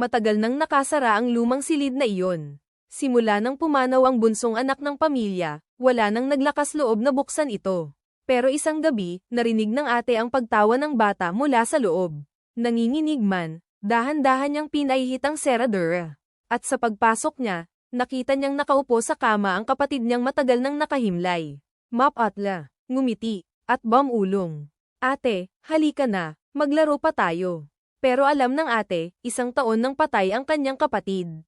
Matagal nang nakasara ang lumang silid na iyon. Simula nang pumanaw ang bunsong anak ng pamilya, wala nang naglakas loob na buksan ito. Pero isang gabi, narinig ng ate ang pagtawa ng bata mula sa loob. Nanginginig man, dahan-dahan niyang pinahihit ang seradura. At sa pagpasok niya, nakita niyang nakaupo sa kama ang kapatid niyang matagal nang nakahimlay. Mapatla, ngumiti, at bumulong. Ate, halika na, maglaro pa tayo. Pero alam ng ate, 1 taon nang patay ang kanyang kapatid.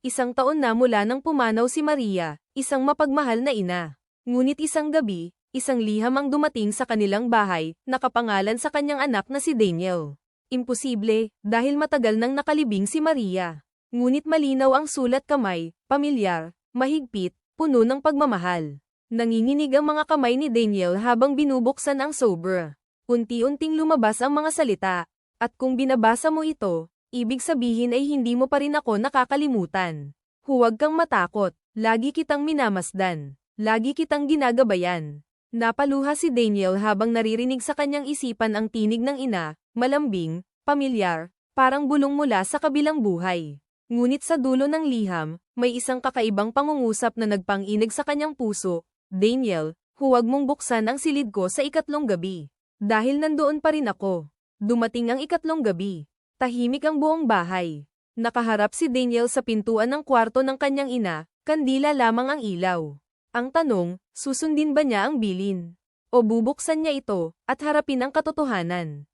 1 taon na mula nang pumanaw si Maria, isang mapagmahal na ina. Ngunit isang gabi, isang liham ang dumating sa kanilang bahay, nakapangalan sa kanyang anak na si Daniel. Imposible, dahil matagal nang nakalibing si Maria. Ngunit malinaw ang sulat kamay, pamilyar, mahigpit, puno ng pagmamahal. Nanginginig ang mga kamay ni Daniel habang binubuksan ang sobre. Unti-unting lumabas ang mga salita. At kung binabasa mo ito, ibig sabihin ay hindi mo pa rin ako nakakalimutan. Huwag kang matakot, lagi kitang minamasdan, lagi kitang ginagabayan. Napaluha si Daniel habang naririnig sa kanyang isipan ang tinig ng ina, malambing, pamilyar, parang bulong mula sa kabilang buhay. Ngunit sa dulo ng liham, may isang kakaibang pangungusap na nagpang-inig sa kanyang puso. Daniel, huwag mong buksan ang silid ko sa 3 gabi. Dahil nandoon pa rin ako. Dumating ang 3 gabi. Tahimik ang buong bahay. Nakaharap si Daniel sa pintuan ng kwarto ng kanyang ina, kandila lamang ang ilaw. Ang tanong, susundin ba niya ang bilin? O bubuksan niya ito, at harapin ang katotohanan?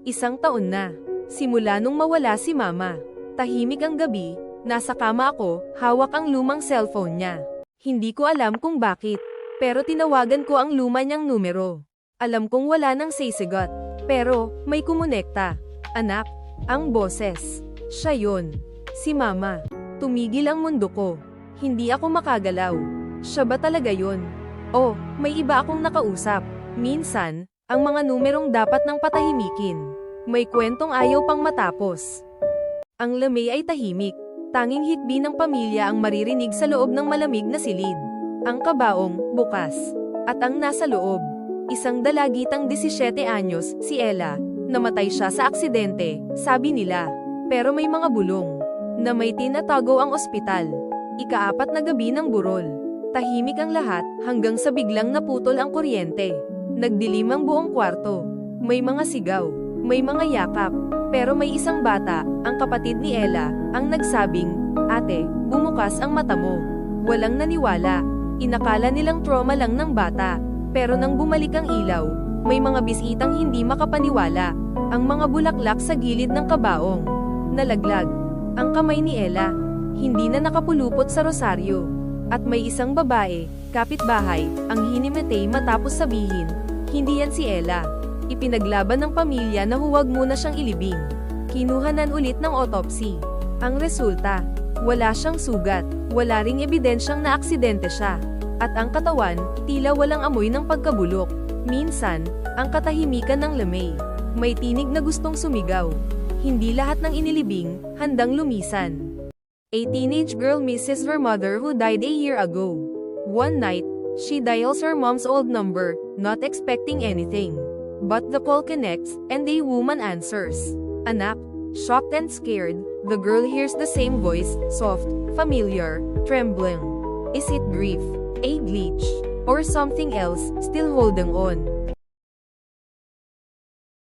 1 taon na. Simula nung mawala si mama. Tahimik ang gabi, nasa kama ako, hawak ang lumang cellphone niya. Hindi ko alam kung bakit, pero tinawagan ko ang luma niyang numero. Alam kong wala nang sisigot. Pero, may kumonekta. Anak, ang boses. Siya yun. Si mama. Tumigil ang mundo ko. Hindi ako makagalaw. Siya ba talaga yun? Oh, may iba akong nakausap. Minsan, ang mga numerong dapat nang patahimikin. May kwentong ayaw pang matapos. Ang lamay ay tahimik. Tanging hikbi ng pamilya ang maririnig sa loob ng malamig na silid. Ang kabaong, bukas. At ang nasa loob. Isang dalagitang 17 anyos, si Ella, namatay siya sa aksidente, sabi nila. Pero may mga bulong, na may tinatago ang ospital. 4 na gabi ng burol. Tahimik ang lahat, hanggang sa biglang naputol ang kuryente. Nagdilim ang buong kwarto. May mga sigaw, may mga yakap. Pero may isang bata, ang kapatid ni Ella, ang nagsabing, "Ate, bumukas ang mata mo." Walang naniwala. Inakala nilang trauma lang ng bata. Pero nang bumalik ang ilaw, may mga bisitang hindi makapaniwala. Ang mga bulaklak sa gilid ng kabaong. Nalaglag. Ang kamay ni Ella. Hindi na nakapulupot sa rosaryo. At may isang babae, kapitbahay, ang hinimatay matapos sabihin, hindi yan si Ella. Ipinaglaban ng pamilya na huwag muna siyang ilibing. Kinuhanan ulit ng autopsy. Ang resulta, wala siyang sugat, wala ring ebidensyang na aksidente siya. At ang katawan, tila walang amoy ng pagkabulok. Minsan, ang katahimikan ng lamay. May tinig na gustong sumigaw. Hindi lahat ng inilibing, handang lumisan. A teenage girl misses her mother who died a year ago. One night, she dials her mom's old number, not expecting anything. But the call connects, and a woman answers. Anak, shocked and scared, the girl hears the same voice, soft, familiar, trembling. Is it grief? A glitch, or something else, still holding on?